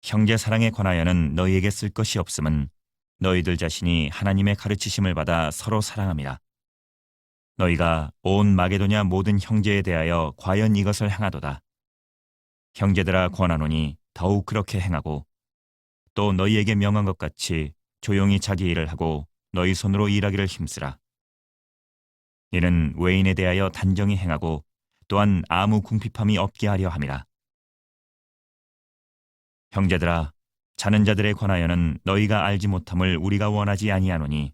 형제 사랑에 관하여는 너희에게 쓸 것이 없음은 너희들 자신이 하나님의 가르치심을 받아 서로 사랑함이라. 너희가 온 마게도냐 모든 형제에 대하여 과연 이것을 행하도다. 형제들아 권하노니 더욱 그렇게 행하고 또 너희에게 명한 것 같이 조용히 자기 일을 하고 너희 손으로 일하기를 힘쓰라. 이는 외인에 대하여 단정히 행하고 또한 아무 궁핍함이 없게 하려 함이라. 형제들아, 자는 자들에 관하여는 너희가 알지 못함을 우리가 원하지 아니하노니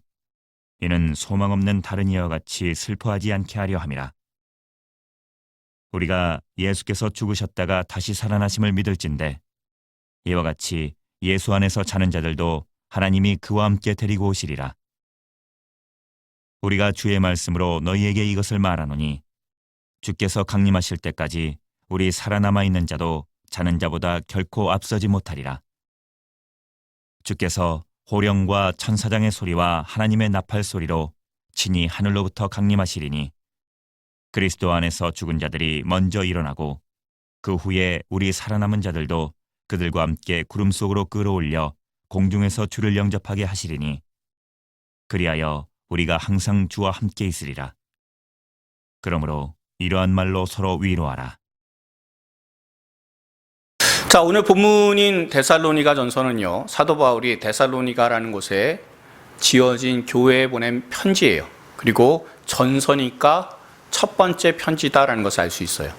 이는 소망 없는 다른 이와 같이 슬퍼하지 않게 하려 함이라. 우리가 예수께서 죽으셨다가 다시 살아나심을 믿을진대 이와 같이 예수 안에서 자는 자들도 하나님이 그와 함께 데리고 오시리라. 우리가 주의 말씀으로 너희에게 이것을 말하노니 주께서 강림하실 때까지 우리 살아남아 있는 자도 자는 자보다 결코 앞서지 못하리라. 주께서 호령과 천사장의 소리와 하나님의 나팔 소리로 친히 하늘로부터 강림하시리니 그리스도 안에서 죽은 자들이 먼저 일어나고 그 후에 우리 살아남은 자들도 그들과 함께 구름 속으로 끌어올려 공중에서 주를 영접하게 하시리니 그리하여 우리가 항상 주와 함께 있으리라. 그러므로 이러한 말로 서로 위로하라. 자, 오늘 본문인 데살로니가 전서는요, 사도 바울이 데살로니가라는 곳에 지어진 교회에 보낸 편지예요. 그리고 전서니까 첫 번째 편지다라는 것을 알 수 있어요.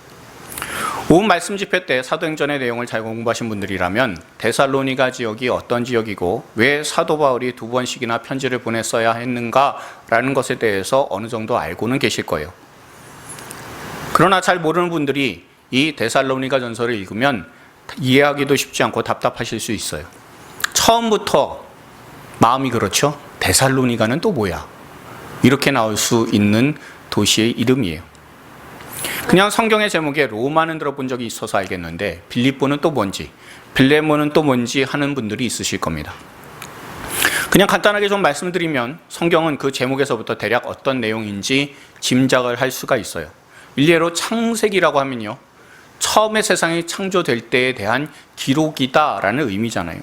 온 말씀 집회 때 사도행전의 내용을 잘 공부하신 분들이라면 데살로니가 지역이 어떤 지역이고 왜 사도 바울이 두 번씩이나 편지를 보냈어야 했는가라는 것에 대해서 어느 정도 알고는 계실 거예요. 그러나 잘 모르는 분들이 이 데살로니가 전서를 읽으면 이해하기도 쉽지 않고 답답하실 수 있어요. 처음부터 마음이 그렇죠. 데살로니가는 또 뭐야? 이렇게 나올 수 있는 도시의 이름이에요. 그냥 성경의 제목에 로마는 들어본 적이 있어서 알겠는데 빌립보는 또 뭔지, 빌레몬은 또 뭔지 하는 분들이 있으실 겁니다. 그냥 간단하게 좀 말씀드리면 성경은 그 제목에서부터 대략 어떤 내용인지 짐작을 할 수가 있어요. 일례로 창세기라고 하면요, 처음에 세상이 창조될 때에 대한 기록이다라는 의미잖아요.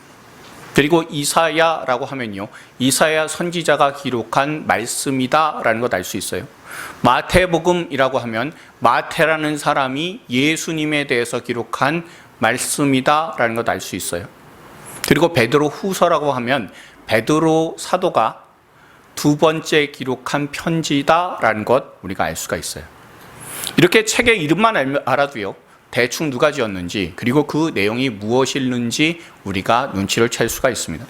그리고 이사야라고 하면요, 이사야 선지자가 기록한 말씀이다라는 것 알 수 있어요. 마태복음이라고 하면 마태라는 사람이 예수님에 대해서 기록한 말씀이다라는 것 알 수 있어요. 그리고 베드로 후서라고 하면 베드로 사도가 두 번째 기록한 편지다라는 것 우리가 알 수가 있어요. 이렇게 책의 이름만 알아도요, 대충 누가 지었는지 그리고 그 내용이 무엇일는지 우리가 눈치를 챌 수가 있습니다.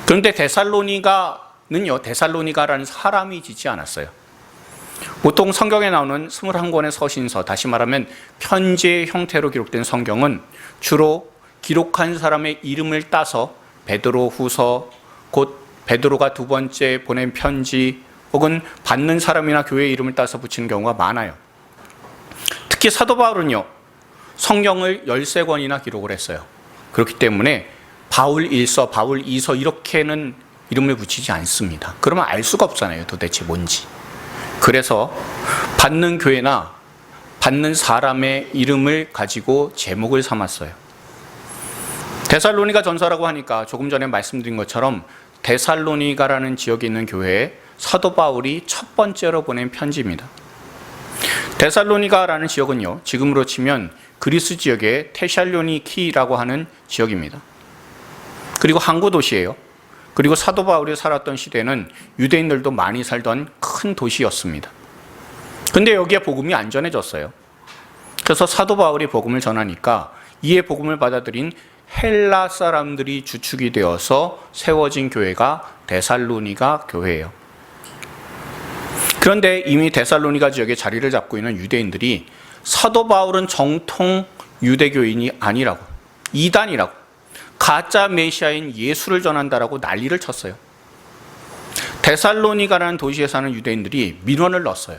그런데 데살로니가는요, 데살로니가라는 사람이 짓지 않았어요. 보통 성경에 나오는 21권의 서신서, 다시 말하면 편지의 형태로 기록된 성경은 주로 기록한 사람의 이름을 따서 베드로 후서, 곧 베드로가 두 번째 보낸 편지, 혹은 받는 사람이나 교회의 이름을 따서 붙이는 경우가 많아요. 특히 사도 바울은요, 성경을 13권이나 기록을 했어요. 그렇기 때문에 바울 1서, 바울 2서 이렇게는 이름을 붙이지 않습니다. 그러면 알 수가 없잖아요, 도대체 뭔지. 그래서 받는 교회나 받는 사람의 이름을 가지고 제목을 삼았어요. 데살로니가 전서라고 하니까 조금 전에 말씀드린 것처럼 데살로니가라는 지역에 있는 교회에 사도 바울이 첫 번째로 보낸 편지입니다. 데살로니가라는 지역은요, 지금으로 치면 그리스 지역의 테살로니키라고 하는 지역입니다. 그리고 항구 도시예요. 그리고 사도 바울이 살았던 시대는 유대인들도 많이 살던 큰 도시였습니다. 근데 여기에 복음이 안 전해졌어요. 그래서 사도 바울이 복음을 전하니까 이에 복음을 받아들인 헬라 사람들이 주축이 되어서 세워진 교회가 데살로니가 교회예요. 그런데 이미 데살로니가 지역에 자리를 잡고 있는 유대인들이 사도 바울은 정통 유대교인이 아니라고, 이단이라고, 가짜 메시아인 예수를 전한다라고 난리를 쳤어요. 데살로니가라는 도시에 사는 유대인들이 민원을 넣었어요.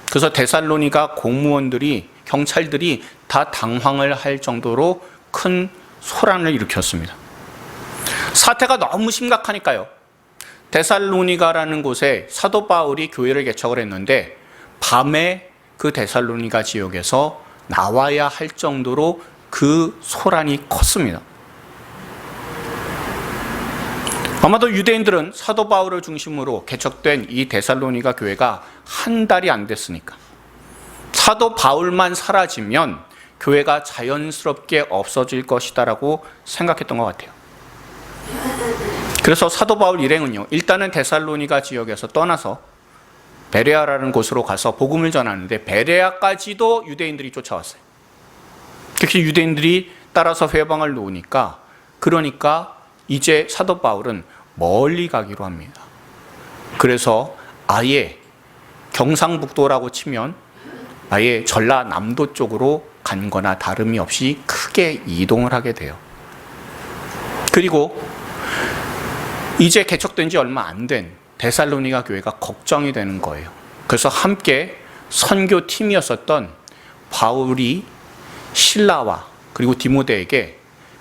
그래서 데살로니가 공무원들이, 경찰들이 다 당황을 할 정도로 큰 소란을 일으켰습니다. 사태가 너무 심각하니까요, 데살로니가라는 곳에 사도 바울이 교회를 개척을 했는데 밤에 그 데살로니가 지역에서 나와야 할 정도로 그 소란이 컸습니다. 아마도 유대인들은 사도 바울을 중심으로 개척된 이 데살로니가 교회가 한 달이 안 됐으니까 사도 바울만 사라지면 교회가 자연스럽게 없어질 것이다라고 생각했던 것 같아요. 그래서 사도 바울 일행은요, 일단은 데살로니가 지역에서 떠나서 베레아라는 곳으로 가서 복음을 전하는데 베레아까지도 유대인들이 쫓아왔어요. 특히 유대인들이 따라서 회방을 놓으니까 그러니까 이제 사도 바울은 멀리 가기로 합니다. 그래서 아예 경상북도라고 치면 아예 전라남도 쪽으로 간 거나 다름이 없이 크게 이동을 하게 돼요. 그리고 이제 개척된 지 얼마 안 된 데살로니가 교회가 걱정이 되는 거예요. 그래서 함께 선교팀이었었던 바울이 실라와 그리고 디모데에게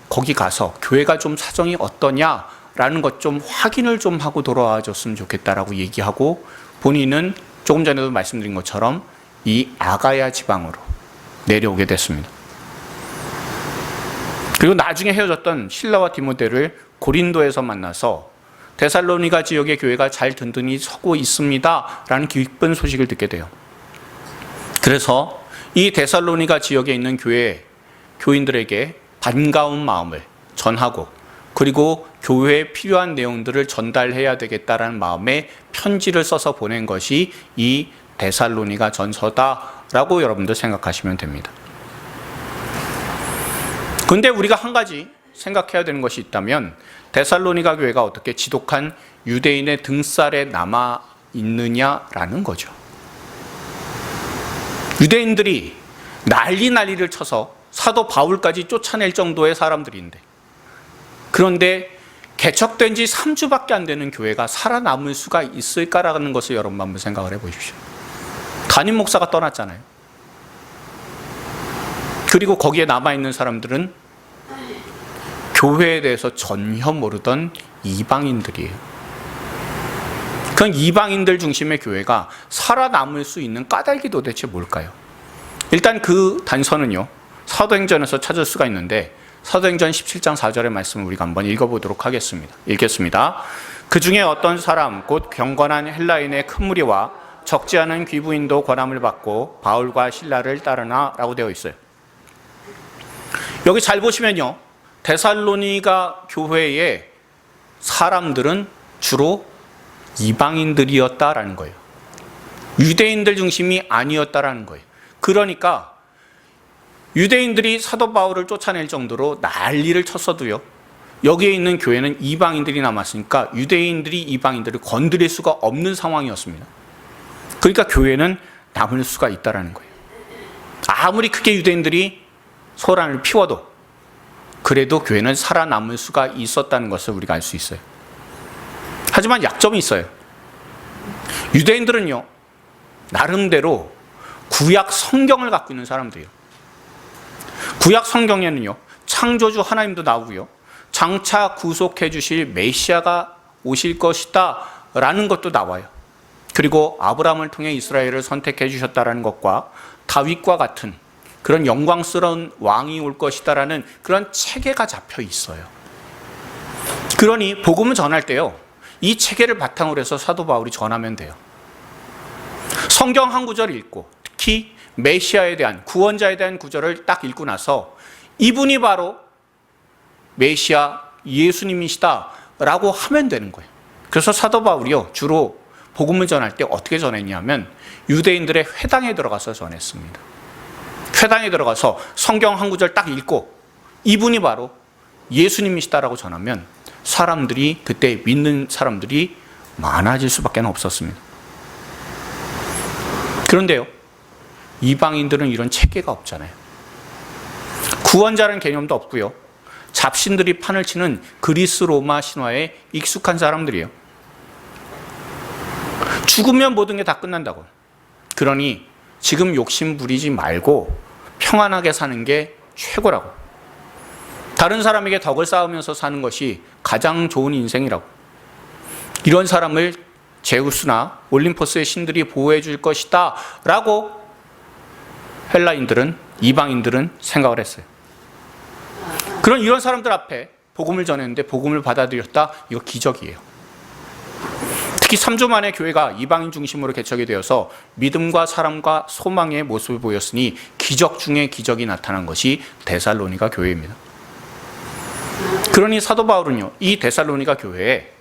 거기 가서 교회가 좀 사정이 어떠냐라는 것 좀 확인을 좀 하고 돌아와 줬으면 좋겠다라고 얘기하고 본인은 조금 전에도 말씀드린 것처럼 이 아가야 지방으로 내려오게 됐습니다. 그리고 나중에 헤어졌던 실라와 디모데를 고린도에서 만나서 데살로니가 지역의 교회가 잘 든든히 서고 있습니다 라는 기쁜 소식을 듣게 돼요. 그래서 이 데살로니가 지역에 있는 교회 교인들에게 반가운 마음을 전하고 그리고 교회에 필요한 내용들을 전달해야 되겠다라는 마음에 편지를 써서 보낸 것이 이 데살로니가 전서다라고 여러분들 생각하시면 됩니다. 근데 우리가 한 가지 생각해야 되는 것이 있다면 데살로니가 교회가 어떻게 지독한 유대인의 등살에 남아 있느냐라는 거죠. 유대인들이 난리를 쳐서 사도 바울까지 쫓아낼 정도의 사람들인데 그런데 개척된 지 3주밖에 안 되는 교회가 살아남을 수가 있을까라는 것을 여러분 한번 생각을 해보십시오. 담임 목사가 떠났잖아요. 그리고 거기에 남아있는 사람들은 교회에 대해서 전혀 모르던 이방인들이에요. 그런 이방인들 중심의 교회가 살아남을 수 있는 까닭이 도대체 뭘까요? 일단 그 단서는요, 사도행전에서 찾을 수가 있는데 사도행전 17장 4절의 말씀을 우리가 한번 읽어보도록 하겠습니다. 읽겠습니다. 그 중에 어떤 사람 곧 경건한 헬라인의 큰 무리와 적지 않은 귀부인도 권함을 받고 바울과 실라를 따르나 라고 되어 있어요. 여기 잘 보시면요, 데살로니가 교회의 사람들은 주로 이방인들이었다라는 거예요. 유대인들 중심이 아니었다라는 거예요. 그러니까 유대인들이 사도 바울을 쫓아낼 정도로 난리를 쳤어도요, 여기에 있는 교회는 이방인들이 남았으니까 유대인들이 이방인들을 건드릴 수가 없는 상황이었습니다. 그러니까 교회는 남을 수가 있다라는 거예요. 아무리 크게 유대인들이 소란을 피워도 그래도 교회는 살아남을 수가 있었다는 것을 우리가 알 수 있어요. 하지만 약점이 있어요. 유대인들은요, 나름대로 구약 성경을 갖고 있는 사람들이에요. 구약 성경에는요, 창조주 하나님도 나오고요, 장차 구속해 주실 메시아가 오실 것이다 라는 것도 나와요. 그리고 아브라함을 통해 이스라엘을 선택해 주셨다라는 것과 다윗과 같은 그런 영광스러운 왕이 올 것이다라는 그런 체계가 잡혀 있어요. 그러니 복음을 전할 때요, 이 체계를 바탕으로 해서 사도 바울이 전하면 돼요. 성경 한 구절 읽고 특히 메시아에 대한, 구원자에 대한 구절을 딱 읽고 나서 이분이 바로 메시아 예수님이시다 라고 하면 되는 거예요. 그래서 사도 바울이요, 주로 복음을 전할 때 어떻게 전했냐면 유대인들의 회당에 들어가서 전했습니다. 회당에 들어가서 성경 한 구절 딱 읽고 이분이 바로 예수님이시다라고 전하면 사람들이, 그때 믿는 사람들이 많아질 수밖에 없었습니다. 그런데요, 이방인들은 이런 체계가 없잖아요. 구원자라는 개념도 없고요, 잡신들이 판을 치는 그리스 로마 신화에 익숙한 사람들이에요. 죽으면 모든 게 다 끝난다고. 그러니 지금 욕심 부리지 말고 평안하게 사는 게 최고라고. 다른 사람에게 덕을 쌓으면서 사는 것이 가장 좋은 인생이라고. 이런 사람을 제우스나 올림포스의 신들이 보호해 줄 것이다 라고 헬라인들은, 이방인들은 생각을 했어요. 그런 이런 사람들 앞에 복음을 전했는데 복음을 받아들였다. 이거 기적이에요. 특히 3주 만에 교회가 이방인 중심으로 개척이 되어서 믿음과 사랑과 소망의 모습을 보였으니 기적 중에 기적이 나타난 것이 데살로니가 교회입니다. 그러니 사도 바울은요, 이 데살로니가 교회에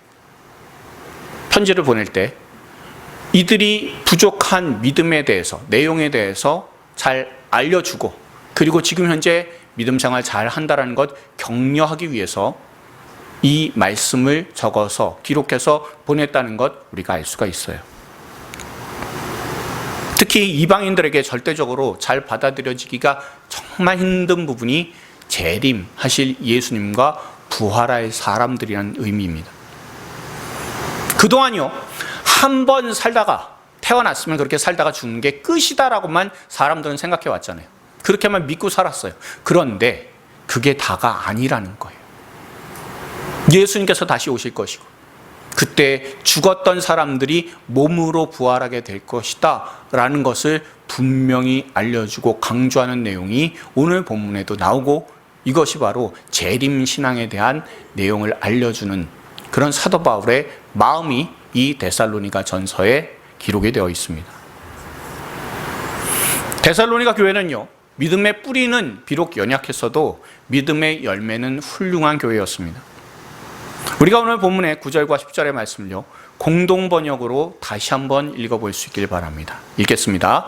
편지를 보낼 때 이들이 부족한 믿음에 대해서, 내용에 대해서 잘 알려주고, 그리고 지금 현재 믿음 생활 잘 한다는 것 격려하기 위해서 이 말씀을 적어서 기록해서 보냈다는 것 우리가 알 수가 있어요. 특히 이방인들에게 절대적으로 잘 받아들여지기가 정말 힘든 부분이 재림하실 예수님과 부활할 사람들이라는 의미입니다. 그동안요, 한 번 살다가, 태어났으면 그렇게 살다가 죽는 게 끝이다라고만 사람들은 생각해 왔잖아요. 그렇게만 믿고 살았어요. 그런데 그게 다가 아니라는 거예요. 예수님께서 다시 오실 것이고, 그때 죽었던 사람들이 몸으로 부활하게 될 것이다 라는 것을 분명히 알려주고 강조하는 내용이 오늘 본문에도 나오고, 이것이 바로 재림신앙에 대한 내용을 알려주는 그런 사도 바울의 마음이 이 데살로니가 전서에 기록이 되어 있습니다. 데살로니가 교회는요, 믿음의 뿌리는 비록 연약했어도 믿음의 열매는 훌륭한 교회였습니다. 우리가 오늘 본문의 9절과 10절의 말씀을요, 공동 번역으로 다시 한번 읽어볼 수 있길 바랍니다. 읽겠습니다.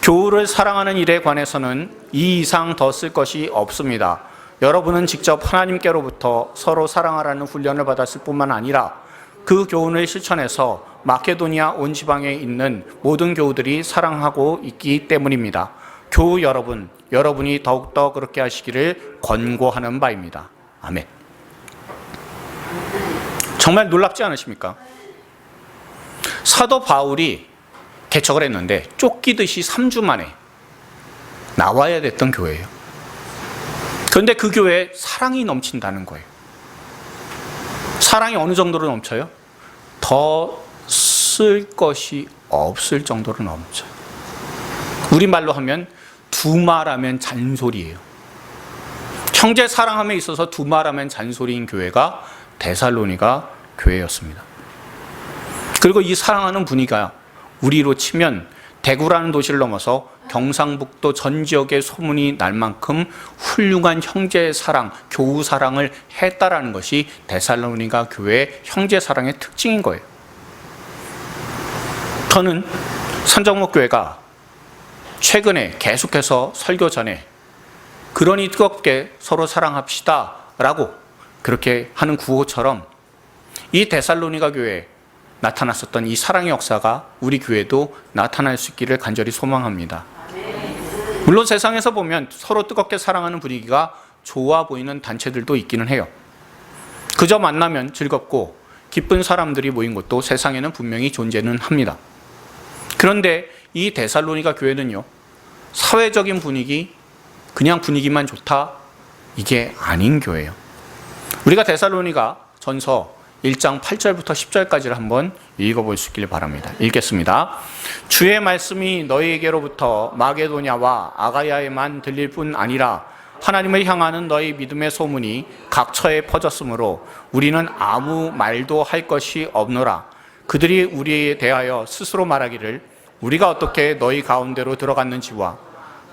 교우를 사랑하는 일에 관해서는 이 이상 더 쓸 것이 없습니다. 여러분은 직접 하나님께로부터 서로 사랑하라는 훈련을 받았을 뿐만 아니라 그 교훈을 실천해서 마케도니아 온 지방에 있는 모든 교우들이 사랑하고 있기 때문입니다. 교우 여러분, 여러분이 더욱더 그렇게 하시기를 권고하는 바입니다. 아멘. 정말 놀랍지 않으십니까? 사도 바울이 개척을 했는데 쫓기듯이 3주 만에 나와야 됐던 교회예요. 그런데 그 교회에 사랑이 넘친다는 거예요. 사랑이 어느 정도로 넘쳐요? 더 쓸 것이 없을 정도로 넘쳐요. 우리말로 하면 두말하면 잔소리예요. 형제 사랑함에 있어서 두말하면 잔소리인 교회가 데살로니가 교회였습니다. 그리고 이 사랑하는 분위기가 우리로 치면 대구라는 도시를 넘어서 경상북도 전 지역에 소문이 날 만큼 훌륭한 형제 사랑, 교우 사랑을 했다라는 것이 데살로니가 교회의 형제 사랑의 특징인 거예요. 저는 선정목교회가 최근에 계속해서 설교 전에 그러니 뜨겁게 서로 사랑합시다 라고 그렇게 하는 구호처럼 이 데살로니가 교회에 나타났었던 이 사랑의 역사가 우리 교회도 나타날 수 있기를 간절히 소망합니다. 물론 세상에서 보면 서로 뜨겁게 사랑하는 분위기가 좋아 보이는 단체들도 있기는 해요. 그저 만나면 즐겁고 기쁜 사람들이 모인 곳도 세상에는 분명히 존재는 합니다. 그런데 이 데살로니가 교회는요, 사회적인 분위기, 그냥 분위기만 좋다, 이게 아닌 교회예요. 우리가 데살로니가 전서 1장 8절부터 10절까지를 한번 읽어볼 수 있기를 바랍니다. 읽겠습니다. 주의 말씀이 너희에게로부터 마게도냐와 아가야에만 들릴 뿐 아니라 하나님을 향하는 너희 믿음의 소문이 각처에 퍼졌으므로 우리는 아무 말도 할 것이 없노라. 그들이 우리에 대하여 스스로 말하기를 우리가 어떻게 너희 가운데로 들어갔는지와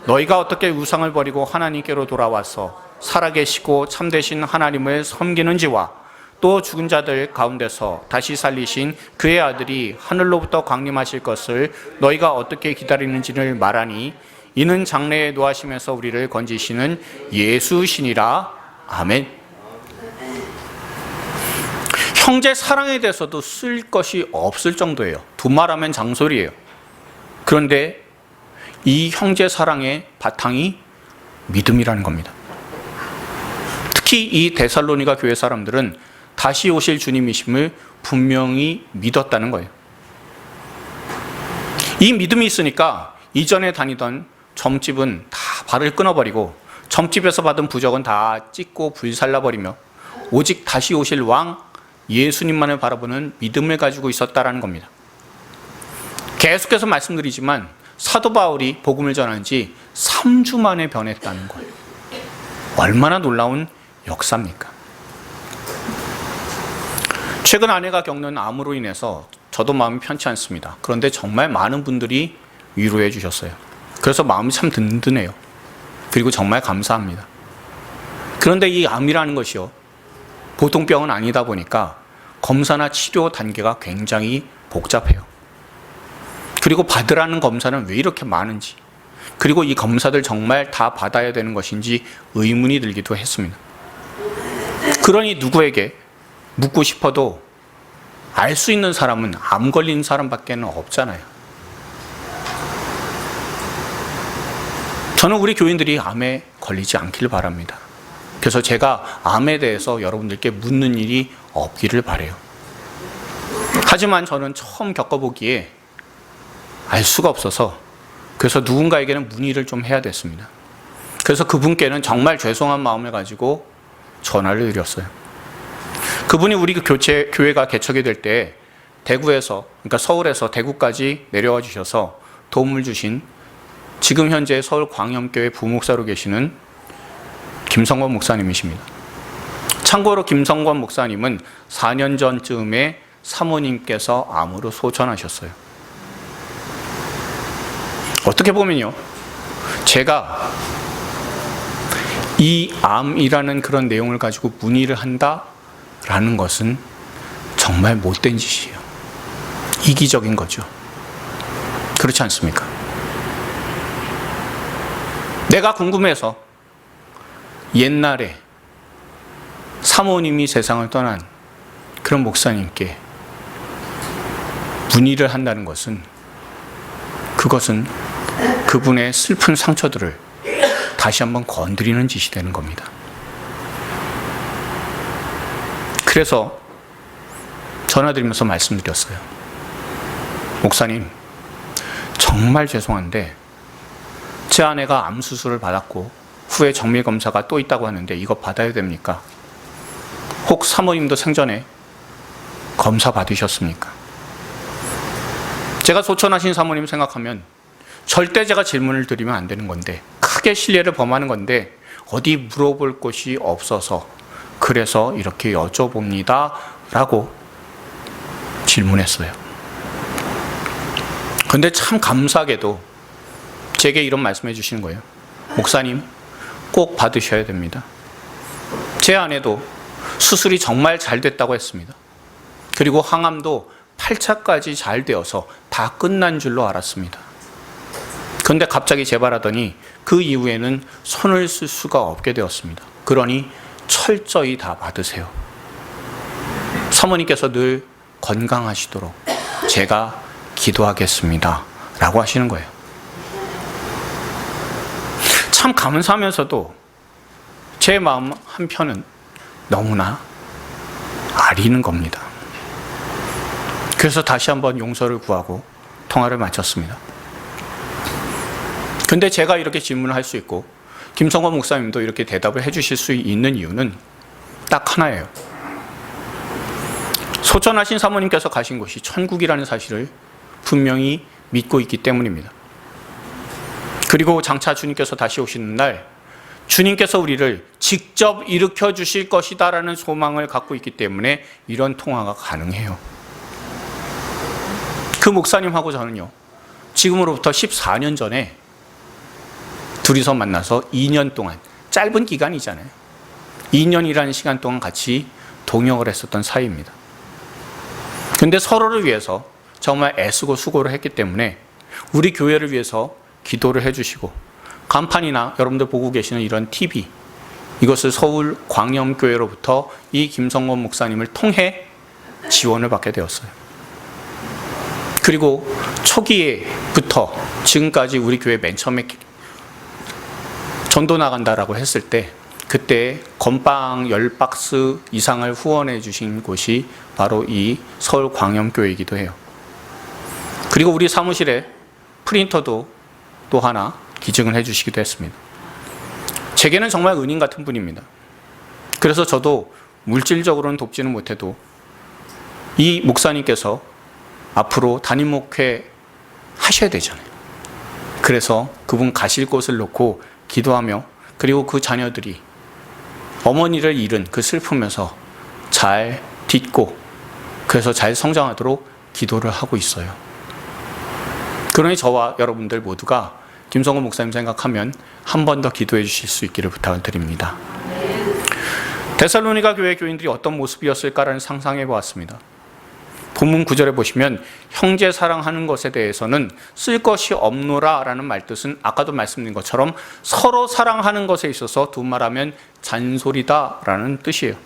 너희가 어떻게 우상을 버리고 하나님께로 돌아와서 살아계시고 참되신 하나님을 섬기는지와 또 죽은 자들 가운데서 다시 살리신 그의 아들이 하늘로부터 강림하실 것을 너희가 어떻게 기다리는지를 말하니 이는 장래에 노하심에서 우리를 건지시는 예수시니라. 아멘. 형제 사랑에 대해서도 쓸 것이 없을 정도예요. 두말하면 장소리예요. 그런데 이 형제 사랑의 바탕이 믿음이라는 겁니다. 특히 이 데살로니가 교회 사람들은 다시 오실 주님이심을 분명히 믿었다는 거예요. 이 믿음이 있으니까 이전에 다니던 점집은 다 발을 끊어버리고 점집에서 받은 부적은 다 찢고 불살라버리며 오직 다시 오실 왕 예수님만을 바라보는 믿음을 가지고 있었다라는 겁니다. 계속해서 말씀드리지만 사도 바울이 복음을 전한 지 3주 만에 변했다는 거예요. 얼마나 놀라운 역사입니까? 최근 아내가 겪는 암으로 인해서 저도 마음이 편치 않습니다. 그런데 정말 많은 분들이 위로해 주셨어요. 그래서 마음이 참 든든해요. 그리고 정말 감사합니다. 그런데 이 암이라는 것이요, 보통 병은 아니다 보니까 검사나 치료 단계가 굉장히 복잡해요. 그리고 받으라는 검사는 왜 이렇게 많은지, 그리고 이 검사들 정말 다 받아야 되는 것인지 의문이 들기도 했습니다. 그러니 누구에게 묻고 싶어도 알 수 있는 사람은 암 걸린 사람밖에 없잖아요. 저는 우리 교인들이 암에 걸리지 않기를 바랍니다. 그래서 제가 암에 대해서 여러분들께 묻는 일이 없기를 바라요. 하지만 저는 처음 겪어보기에 알 수가 없어서, 그래서 누군가에게는 문의를 좀 해야 됐습니다. 그래서 그분께는 정말 죄송한 마음을 가지고 전화를 드렸어요. 그분이 우리 교회가 개척이 될 때 대구에서, 그러니까 서울에서 대구까지 내려와 주셔서 도움을 주신, 지금 현재 서울 광염교회 부목사로 계시는 김성권 목사님이십니다. 참고로 김성권 목사님은 4년 전쯤에 사모님께서 암으로 소천하셨어요. 어떻게 보면요, 제가 이 암이라는 그런 내용을 가지고 문의를 한다라는 것은 정말 못된 짓이에요. 이기적인 거죠. 그렇지 않습니까? 내가 궁금해서 옛날에 사모님이 세상을 떠난 그런 목사님께 문의를 한다는 것은, 그것은 그분의 슬픈 상처들을 다시 한번 건드리는 짓이 되는 겁니다. 그래서 전화드리면서 말씀드렸어요. 목사님, 정말 죄송한데 제 아내가 암 수술을 받았고 후에 정밀 검사가 또 있다고 하는데 이거 받아야 됩니까? 혹 사모님도 생전에 검사 받으셨습니까? 제가 소천하신 사모님 생각하면 절대 제가 질문을 드리면 안 되는 건데, 크게 실례를 범하는 건데 어디 물어볼 곳이 없어서 그래서 이렇게 여쭤봅니다 라고 질문했어요. 근데 참 감사하게도 제게 이런 말씀해 주시는 거예요. 목사님, 꼭 받으셔야 됩니다. 제 아내도 수술이 정말 잘 됐다고 했습니다. 그리고 항암도 8차까지 잘 되어서 다 끝난 줄로 알았습니다. 그런데 갑자기 재발하더니 그 이후에는 손을 쓸 수가 없게 되었습니다. 그러니 철저히 다 받으세요. 사모님께서 늘 건강하시도록 제가 기도하겠습니다 라고 하시는 거예요. 참 감사하면서도 제 마음 한편은 너무나 아리는 겁니다. 그래서 다시 한번 용서를 구하고 통화를 마쳤습니다. 근데 제가 이렇게 질문을 할 수 있고 김성권 목사님도 이렇게 대답을 해주실 수 있는 이유는 딱 하나예요. 소천하신 사모님께서 가신 곳이 천국이라는 사실을 분명히 믿고 있기 때문입니다. 그리고 장차 주님께서 다시 오시는 날 주님께서 우리를 직접 일으켜 주실 것이다 라는 소망을 갖고 있기 때문에 이런 통화가 가능해요. 그 목사님하고 저는요, 지금으로부터 14년 전에 둘이서 만나서 2년 동안, 짧은 기간이잖아요, 2년이라는 시간 동안 같이 동역을 했었던 사이입니다. 근데 서로를 위해서 정말 애쓰고 수고를 했기 때문에 우리 교회를 위해서 기도를 해주시고, 간판이나 여러분들 보고 계시는 이런 TV, 이것을 서울 광염교회로부터 이 김성권 목사님을 통해 지원을 받게 되었어요. 그리고 초기에부터 지금까지 우리 교회 맨 처음에 전도 나간다라고 했을 때, 그때 건빵 10박스 이상을 후원해 주신 곳이 바로 이 서울 광염교회이기도 해요. 그리고 우리 사무실에 프린터도 또 하나 기증을 해 주시기도 했습니다. 제게는 정말 은인 같은 분입니다. 그래서 저도 물질적으로는 돕지는 못해도 이 목사님께서 앞으로 담임 목회 하셔야 되잖아요. 그래서 그분 가실 곳을 놓고 기도하며, 그리고 그 자녀들이 어머니를 잃은 그 슬픔에서 잘 딛고 그래서 잘 성장하도록 기도를 하고 있어요. 그러니 저와 여러분들 모두가 김성호 목사님 생각하면 한 번 더 기도해 주실 수 있기를 부탁을 드립니다. 데살로니가 교회 교인들이 어떤 모습이었을까라는 상상해 보았습니다. 본문 9절에 보시면 형제 사랑하는 것에 대해서는 쓸 것이 없노라 라는 말뜻은 아까도 말씀드린 것처럼 서로 사랑하는 것에 있어서 두 말하면 잔소리다 라는 뜻이에요.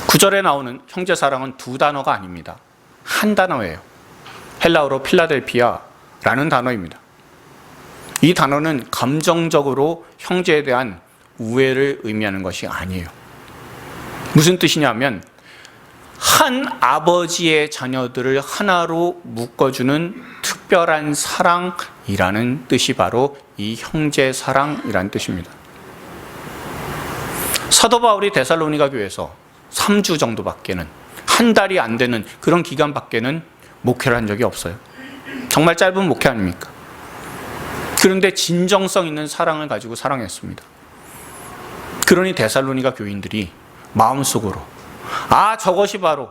9절에 나오는 형제 사랑은 두 단어가 아닙니다. 한 단어예요. 헬라어로 필라델피아라는 단어입니다. 이 단어는 감정적으로 형제에 대한 우애를 의미하는 것이 아니에요. 무슨 뜻이냐면 한 아버지의 자녀들을 하나로 묶어주는 특별한 사랑이라는 뜻이 바로 이 형제 사랑이라는 뜻입니다. 사도 바울이 데살로니가 교회에서 3주 정도밖에는, 한 달이 안 되는 그런 기간밖에는 목회를 한 적이 없어요. 정말 짧은 목회 아닙니까? 그런데 진정성 있는 사랑을 가지고 사랑했습니다. 그러니 데살로니가 교인들이 마음속으로 저것이 바로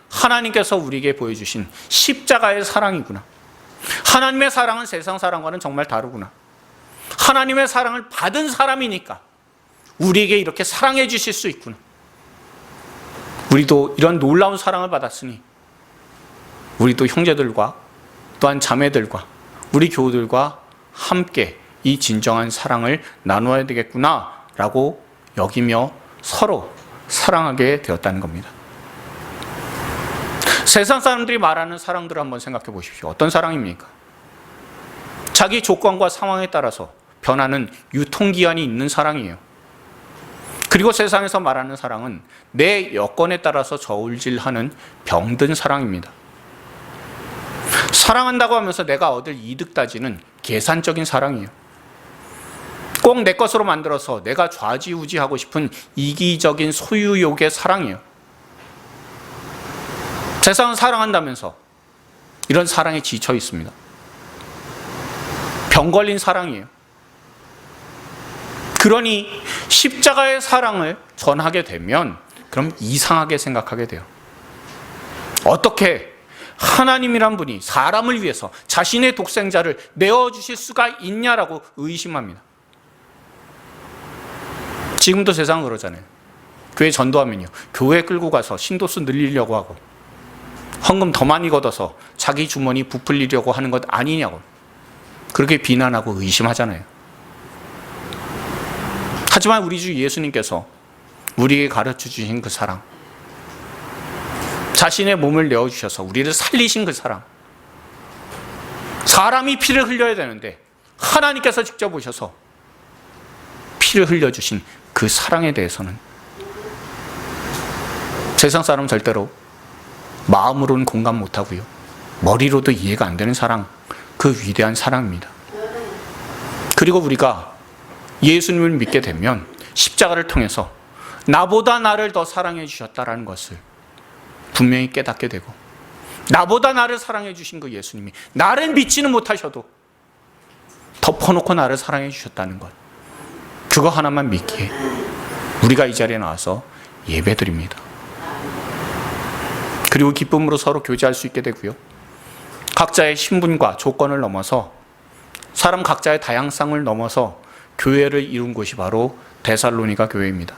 하나님께서 우리에게 보여주신 십자가의 사랑이구나. 하나님의 사랑은 세상 사랑과는 정말 다르구나. 하나님의 사랑을 받은 사람이니까 우리에게 이렇게 사랑해 주실 수 있구나. 우리도 이런 놀라운 사랑을 받았으니 우리도 형제들과 또한 자매들과 우리 교우들과 함께 이 진정한 사랑을 나누어야 되겠구나 라고 여기며 서로 사랑하게 되었다는 겁니다. 세상 사람들이 말하는 사랑들을 한번 생각해 보십시오. 어떤 사랑입니까? 자기 조건과 상황에 따라서 변하는 유통기한이 있는 사랑이에요. 그리고 세상에서 말하는 사랑은 내 여건에 따라서 저울질하는 병든 사랑입니다. 사랑한다고 하면서 내가 얻을 이득 따지는 계산적인 사랑이에요. 꼭 내 것으로 만들어서 내가 좌지우지하고 싶은 이기적인 소유욕의 사랑이에요. 세상은 사랑한다면서 이런 사랑에 지쳐 있습니다. 병 걸린 사랑이에요. 그러니 십자가의 사랑을 전하게 되면 그럼 이상하게 생각하게 돼요. 어떻게 하나님이란 분이 사람을 위해서 자신의 독생자를 내어주실 수가 있냐라고 의심합니다. 지금도 세상은 그러잖아요. 교회 전도하면요, 교회 끌고 가서 신도수 늘리려고 하고 헌금 더 많이 걷어서 자기 주머니 부풀리려고 하는 것 아니냐고 그렇게 비난하고 의심하잖아요. 하지만 우리 주 예수님께서 우리에게 가르쳐 주신 그 사랑, 자신의 몸을 내어주셔서 우리를 살리신 그 사랑, 사람이 피를 흘려야 되는데 하나님께서 직접 오셔서 피를 흘려주신 그 사랑에 대해서는 세상 사람은 절대로 마음으로는 공감 못하고요, 머리로도 이해가 안 되는 사랑, 그 위대한 사랑입니다. 그리고 우리가 예수님을 믿게 되면 십자가를 통해서 나보다 나를 더 사랑해 주셨다라는 것을 분명히 깨닫게 되고, 나보다 나를 사랑해 주신 그 예수님이 나를 믿지는 못하셔도 덮어놓고 나를 사랑해 주셨다는 것, 그거 하나만 믿기에 우리가 이 자리에 나와서 예배드립니다. 그리고 기쁨으로 서로 교제할 수 있게 되고요, 각자의 신분과 조건을 넘어서 사람 각자의 다양성을 넘어서 교회를 이룬 곳이 바로 데살로니가 교회입니다.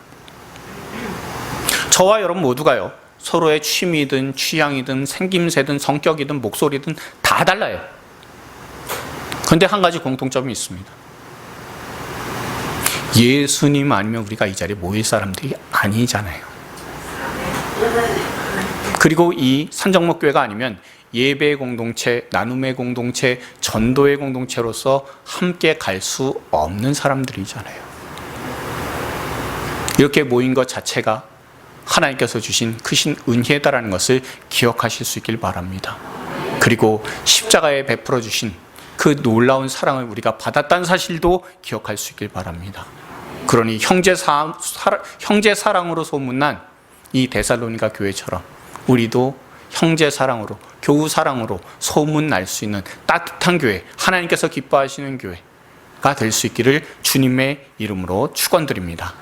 저와 여러분 모두가요, 서로의 취미든 취향이든 생김새든 성격이든 목소리든 다 달라요. 그런데 한 가지 공통점이 있습니다. 예수님 아니면 우리가 이 자리에 모일 사람들이 아니잖아요. 그리고 이 산정목교회가 아니면 예배의 공동체, 나눔의 공동체, 전도의 공동체로서 함께 갈 수 없는 사람들이잖아요. 이렇게 모인 것 자체가 하나님께서 주신 크신 은혜다라는 것을 기억하실 수 있길 바랍니다. 그리고 십자가에 베풀어 주신 그 놀라운 사랑을 우리가 받았다는 사실도 기억할 수 있길 바랍니다. 그러니 형제 사랑으로 소문난 이 데살로니가 교회처럼 우리도 형제 사랑으로, 교우 사랑으로 소문날 수 있는 따뜻한 교회, 하나님께서 기뻐하시는 교회가 될 수 있기를 주님의 이름으로 축원드립니다.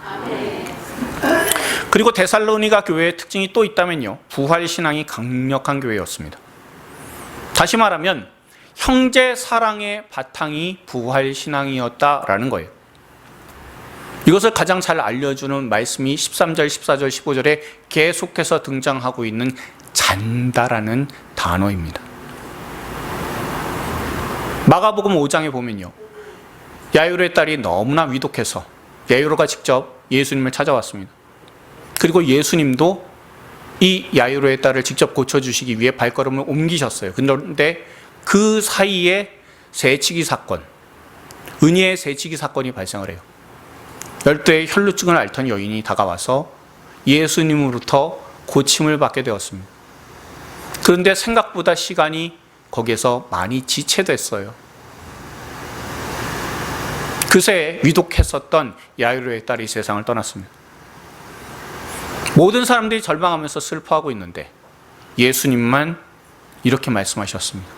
그리고 데살로니가 교회의 특징이 또 있다면요, 부활 신앙이 강력한 교회였습니다. 다시 말하면 형제 사랑의 바탕이 부활 신앙이었다라는 거예요. 이것을 가장 잘 알려주는 말씀이 13절, 14절, 15절에 계속해서 등장하고 있는 잔다라는 단어입니다. 마가복음 5장에 보면요, 야이로의 딸이 너무나 위독해서 야이로가 직접 예수님을 찾아왔습니다. 그리고 예수님도 이 야이로의 딸을 직접 고쳐주시기 위해 발걸음을 옮기셨어요. 그런데 그 사이에 새치기 사건, 은혜의 새치기 사건이 발생을 해요. 12의 혈루증을 앓던 여인이 다가와서 예수님으로부터 고침을 받게 되었습니다. 그런데 생각보다 시간이 거기에서 많이 지체됐어요. 그새 위독했었던 야이로의 딸이 세상을 떠났습니다. 모든 사람들이 절망하면서 슬퍼하고 있는데 예수님만 이렇게 말씀하셨습니다.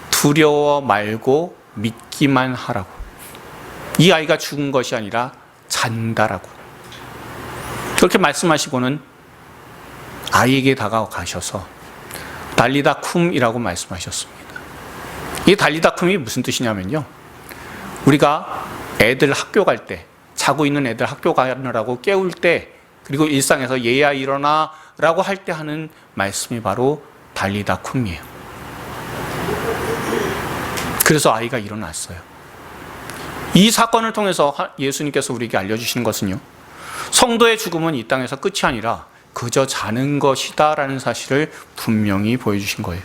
두려워 말고 믿기만 하라고. 이 아이가 죽은 것이 아니라 잔다라고. 그렇게 말씀하시고는 아이에게 다가가셔서 달리다 쿰이라고 말씀하셨습니다. 이 달리다 쿰이 무슨 뜻이냐면요, 우리가 애들 학교 갈 때, 자고 있는 애들 학교 가느라고 깨울 때, 그리고 일상에서 얘야 일어나 라고 할 때 하는 말씀이 바로 달리다 쿰이에요. 그래서 아이가 일어났어요. 이 사건을 통해서 예수님께서 우리에게 알려주시는 것은요, 성도의 죽음은 이 땅에서 끝이 아니라 그저 자는 것이다 라는 사실을 분명히 보여주신 거예요.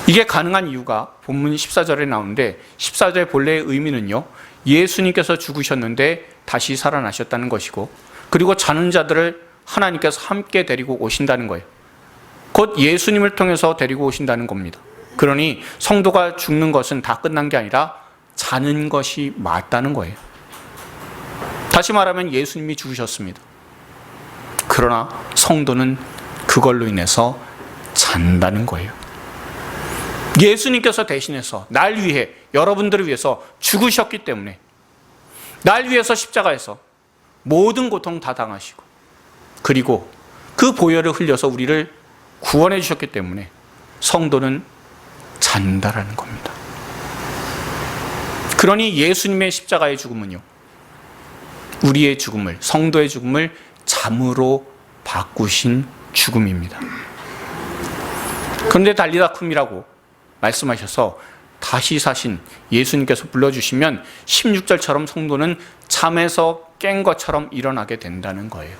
이게 가능한 이유가 본문 14절에 나오는데, 14절 본래의 의미는요, 예수님께서 죽으셨는데 다시 살아나셨다는 것이고, 그리고 자는 자들을 하나님께서 함께 데리고 오신다는 거예요. 곧 예수님을 통해서 데리고 오신다는 겁니다. 그러니 성도가 죽는 것은 다 끝난 게 아니라 자는 것이 맞다는 거예요. 다시 말하면 예수님이 죽으셨습니다. 그러나 성도는 그걸로 인해서 잔다는 거예요. 예수님께서 대신해서 날 위해, 여러분들을 위해서 죽으셨기 때문에, 날 위해서 십자가에서 모든 고통 다 당하시고, 그리고 그 보혈을 흘려서 우리를 구원해 주셨기 때문에 성도는 잔다라는 겁니다. 그러니 예수님의 십자가의 죽음은요, 우리의 죽음을, 성도의 죽음을 잠으로 바꾸신 죽음입니다. 그런데 달리다 쿰이라고 말씀하셔서 다시 사신 예수님께서 불러주시면 16절처럼 성도는 잠에서 깬 것처럼 일어나게 된다는 거예요.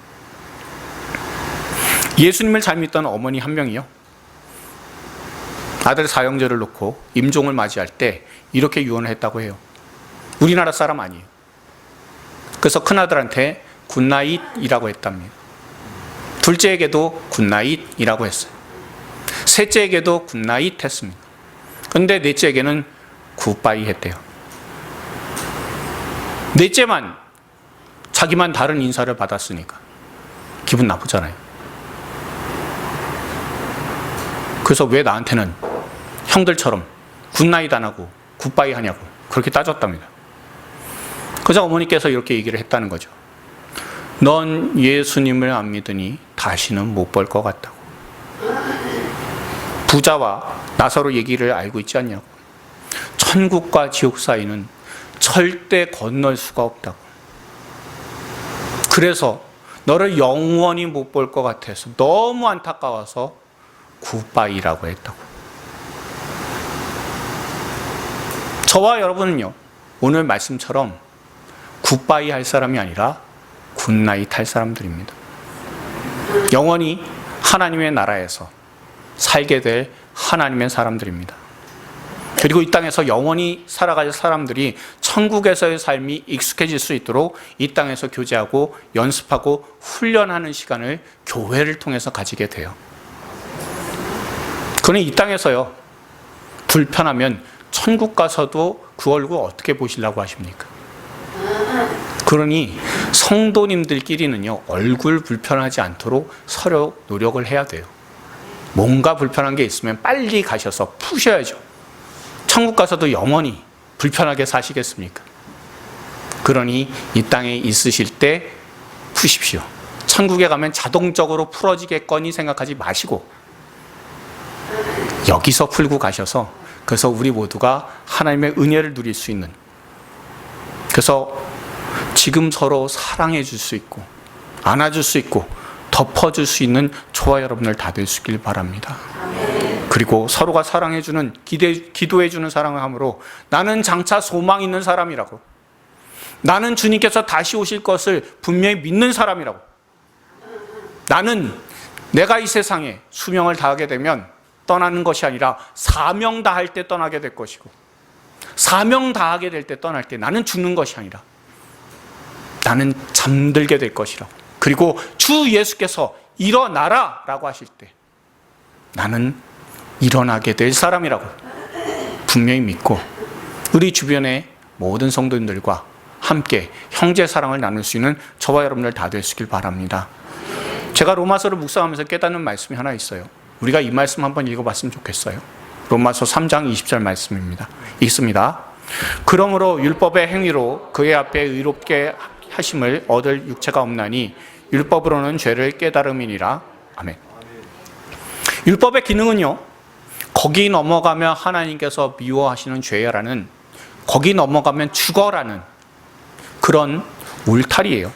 예수님을 잘 믿던 어머니 한 명이요, 아들 사형제를 놓고 임종을 맞이할 때 이렇게 유언을 했다고 해요. 우리나라 사람 아니에요. 그래서 큰아들한테 굿나잇이라고 했답니다. 둘째에게도 굿나잇이라고 했어요. 셋째에게도 굿나잇 했습니다. 그런데 넷째에게는 굿바이 했대요. 넷째만, 자기만 다른 인사를 받았으니까 기분 나쁘잖아요. 그래서 왜 나한테는 형들처럼 굿나잇 안 하고 굿바이 하냐고 그렇게 따졌답니다. 그래서 어머니께서 이렇게 얘기를 했다는 거죠. 넌 예수님을 안 믿으니 다시는 못 볼 것 같다고. 부자와 나사로 얘기를 알고 있지 않냐고. 천국과 지옥 사이는 절대 건널 수가 없다고. 그래서 너를 영원히 못 볼 것 같아서 너무 안타까워서 굿바이라고 했다고. 저와 여러분은요, 오늘 말씀처럼 굿바이 할 사람이 아니라 굿나잇 할 사람들입니다. 영원히 하나님의 나라에서 살게 될 하나님의 사람들입니다. 그리고 이 땅에서 영원히 살아갈 사람들이 천국에서의 삶이 익숙해질 수 있도록 이 땅에서 교제하고 연습하고 훈련하는 시간을 교회를 통해서 가지게 돼요. 그러니 이 땅에서요, 불편하면 천국 가서도 그 얼굴 어떻게 보시려고 하십니까? 그러니 성도님들끼리는요, 얼굴 불편하지 않도록 서로 노력을 해야 돼요. 뭔가 불편한 게 있으면 빨리 가셔서 푸셔야죠. 천국 가서도 영원히 불편하게 사시겠습니까? 그러니 이 땅에 있으실 때 푸십시오. 천국에 가면 자동적으로 풀어지겠거니 생각하지 마시고 여기서 풀고 가셔서 그래서 우리 모두가 하나님의 은혜를 누릴 수 있는, 그래서 지금 서로 사랑해 줄 수 있고 안아줄 수 있고 덮어줄 수 있는 저와 여러분들 다 될 수 있길 바랍니다. 그리고 서로가 사랑해주는, 기도해주는 사랑을 함으로 나는 장차 소망 있는 사람이라고, 나는 주님께서 다시 오실 것을 분명히 믿는 사람이라고, 나는 내가 이 세상에 수명을 다하게 되면 떠나는 것이 아니라 사명 다할 때 떠나게 될 것이고, 사명 다하게 될 때 떠날 때 나는 죽는 것이 아니라 나는 잠들게 될 것이라고, 그리고 주 예수께서 일어나라 라고 하실 때 나는 일어나게 될 사람이라고 분명히 믿고 우리 주변의 모든 성도님들과 함께 형제 사랑을 나눌 수 있는 저와 여러분들 다 되시길 바랍니다. 제가 로마서를 묵상하면서 깨닫는 말씀이 하나 있어요. 우리가 이 말씀 한번 읽어봤으면 좋겠어요. 로마서 3장 20절 말씀입니다. 읽습니다. 그러므로 율법의 행위로 그의 앞에 의롭게 하심을 얻을 육체가 없나니 율법으로는 죄를 깨달음이니라. 아멘. 율법의 기능은요, 거기 넘어가면 하나님께서 미워하시는 죄라는, 거기 넘어가면 죽어라는 그런 울타리예요.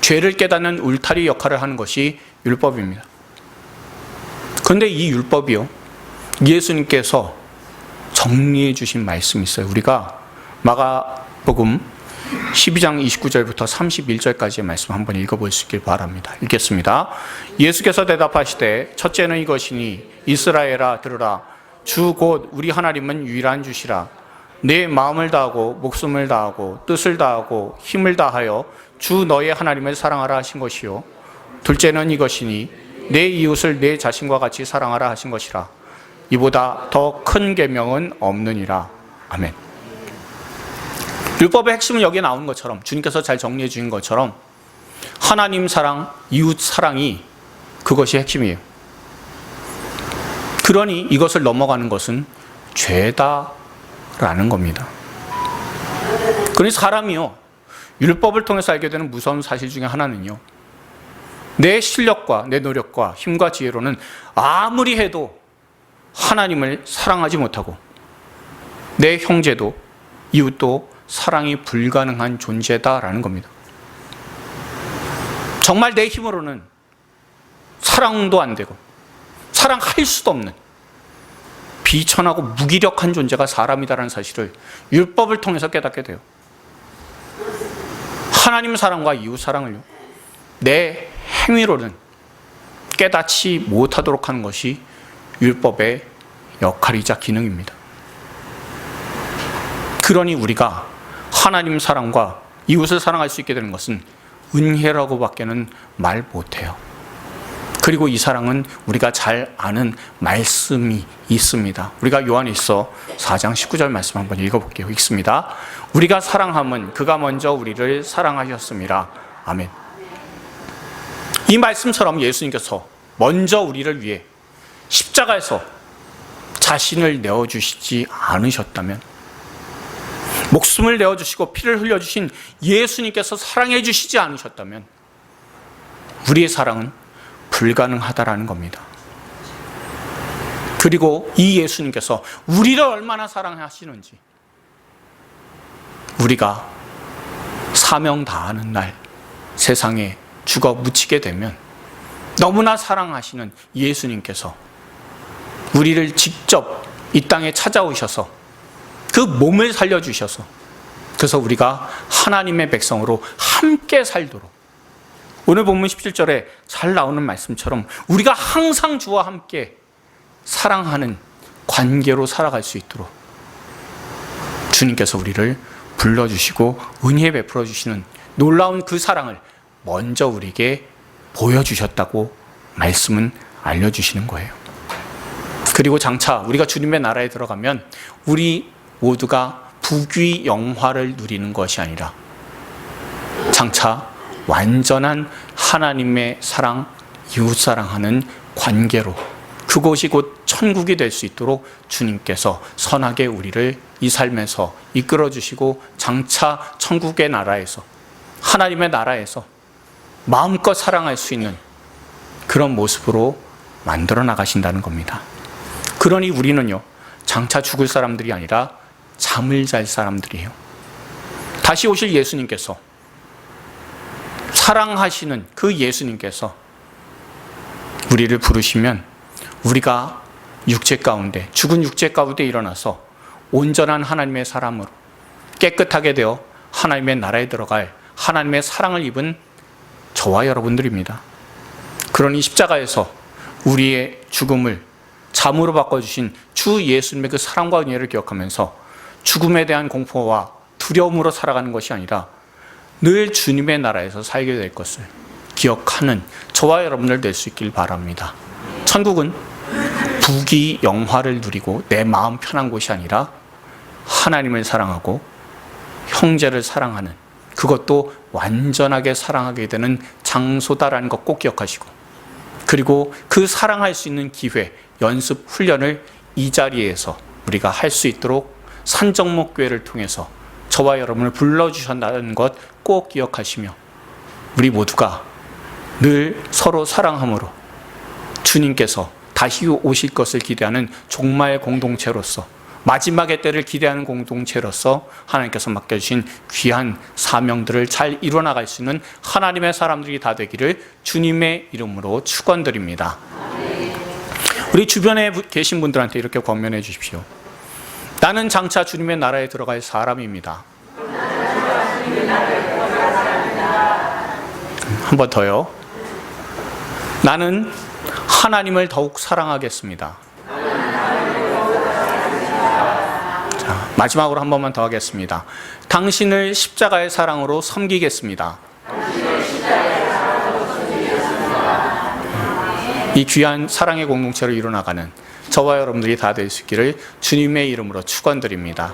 죄를 깨닫는 울타리 역할을 하는 것이 율법입니다. 그런데 이 율법이요, 예수님께서 정리해 주신 말씀이 있어요. 우리가 마가복음 12장 29절부터 31절까지의 말씀 한번 읽어볼 수 있길 바랍니다. 읽겠습니다. 예수께서 대답하시되 첫째는 이것이니 이스라엘아 들으라. 주 곧 우리 하나님은 유일한 주시라. 내 마음을 다하고 목숨을 다하고 뜻을 다하고 힘을 다하여 주 너의 하나님을 사랑하라 하신 것이요. 둘째는 이것이니 내 이웃을 내 자신과 같이 사랑하라 하신 것이라. 이보다 더 큰 계명은 없느니라. 아멘. 율법의 핵심은 여기에 나오는 것처럼, 주님께서 잘 정리해 주신 것처럼 하나님 사랑, 이웃 사랑이 그것이 핵심이에요. 그러니 이것을 넘어가는 것은 죄다라는 겁니다. 그러니 사람이요, 율법을 통해서 알게 되는 무서운 사실 중에 하나는요, 내 실력과 내 노력과 힘과 지혜로는 아무리 해도 하나님을 사랑하지 못하고 내 형제도 이웃도 사랑이 불가능한 존재다라는 겁니다. 정말 내 힘으로는 사랑도 안 되고 사랑할 수도 없는 비천하고 무기력한 존재가 사람이다라는 사실을 율법을 통해서 깨닫게 돼요. 하나님 사랑과 이웃 사랑을요, 내 행위로는 깨닫지 못하도록 하는 것이 율법의 역할이자 기능입니다. 그러니 우리가 하나님 사랑과 이웃을 사랑할 수 있게 되는 것은 은혜라고밖에는 말 못해요. 그리고 이 사랑은 우리가 잘 아는 말씀이 있습니다. 우리가 요한일서 4장 19절 말씀 한번 읽어볼게요. 읽습니다. 우리가 사랑함은 그가 먼저 우리를 사랑하셨습니다. 아멘. 이 말씀처럼 예수님께서 먼저 우리를 위해 십자가에서 자신을 내어주시지 않으셨다면, 목숨을 내어주시고 피를 흘려주신 예수님께서 사랑해 주시지 않으셨다면 우리의 사랑은 불가능하다라는 겁니다. 그리고 이 예수님께서 우리를 얼마나 사랑하시는지 우리가 사명 다하는 날 세상에 죽어 묻히게 되면 너무나 사랑하시는 예수님께서 우리를 직접 이 땅에 찾아오셔서 그 몸을 살려주셔서, 그래서 우리가 하나님의 백성으로 함께 살도록, 오늘 본문 17절에 잘 나오는 말씀처럼 우리가 항상 주와 함께 사랑하는 관계로 살아갈 수 있도록 주님께서 우리를 불러주시고 은혜 베풀어 주시는 놀라운 그 사랑을 먼저 우리에게 보여주셨다고 말씀은 알려주시는 거예요. 그리고 장차 우리가 주님의 나라에 들어가면 우리 모두가 부귀 영화를 누리는 것이 아니라 장차 완전한 하나님의 사랑, 이웃 사랑하는 관계로, 그곳이 곧 천국이 될 수 있도록 주님께서 선하게 우리를 이 삶에서 이끌어 주시고 장차 천국의 나라에서, 하나님의 나라에서 마음껏 사랑할 수 있는 그런 모습으로 만들어 나가신다는 겁니다. 그러니 우리는요, 장차 죽을 사람들이 아니라 잠을 잘 사람들이에요. 다시 오실 예수님께서, 사랑하시는 그 예수님께서 우리를 부르시면 우리가 육체 가운데, 죽은 육체 가운데 일어나서 온전한 하나님의 사람으로 깨끗하게 되어 하나님의 나라에 들어갈 하나님의 사랑을 입은 저와 여러분들입니다. 그러니 십자가에서 우리의 죽음을 잠으로 바꿔주신 주 예수님의 그 사랑과 은혜를 기억하면서 죽음에 대한 공포와 두려움으로 살아가는 것이 아니라 늘 주님의 나라에서 살게 될 것을 기억하는 저와 여러분들 될 수 있길 바랍니다. 천국은 부귀 영화를 누리고 내 마음 편한 곳이 아니라 하나님을 사랑하고 형제를 사랑하는, 그것도 완전하게 사랑하게 되는 장소다라는 것 꼭 기억하시고, 그리고 그 사랑할 수 있는 기회, 연습, 훈련을 이 자리에서 우리가 할 수 있도록 산정목교회를 통해서 저와 여러분을 불러주셨다는 것 꼭 기억하시며, 우리 모두가 늘 서로 사랑함으로 주님께서 다시 오실 것을 기대하는 종말 공동체로서, 마지막의 때를 기대하는 공동체로서 하나님께서 맡겨주신 귀한 사명들을 잘 이뤄나갈 수 있는 하나님의 사람들이 다 되기를 주님의 이름으로 축원드립니다. 우리 주변에 계신 분들한테 이렇게 권면해 주십시오. 나는 장차 주님의 나라에 들어갈 사람입니다. 한 번 더요. 나는 하나님을 더욱 사랑하겠습니다. 자, 마지막으로 한 번만 더 하겠습니다. 당신을 십자가의 사랑으로 섬기겠습니다. 이 귀한 사랑의 공동체로 이뤄나가는 저와 여러분들이 다 될 수 있기를 주님의 이름으로 축원드립니다.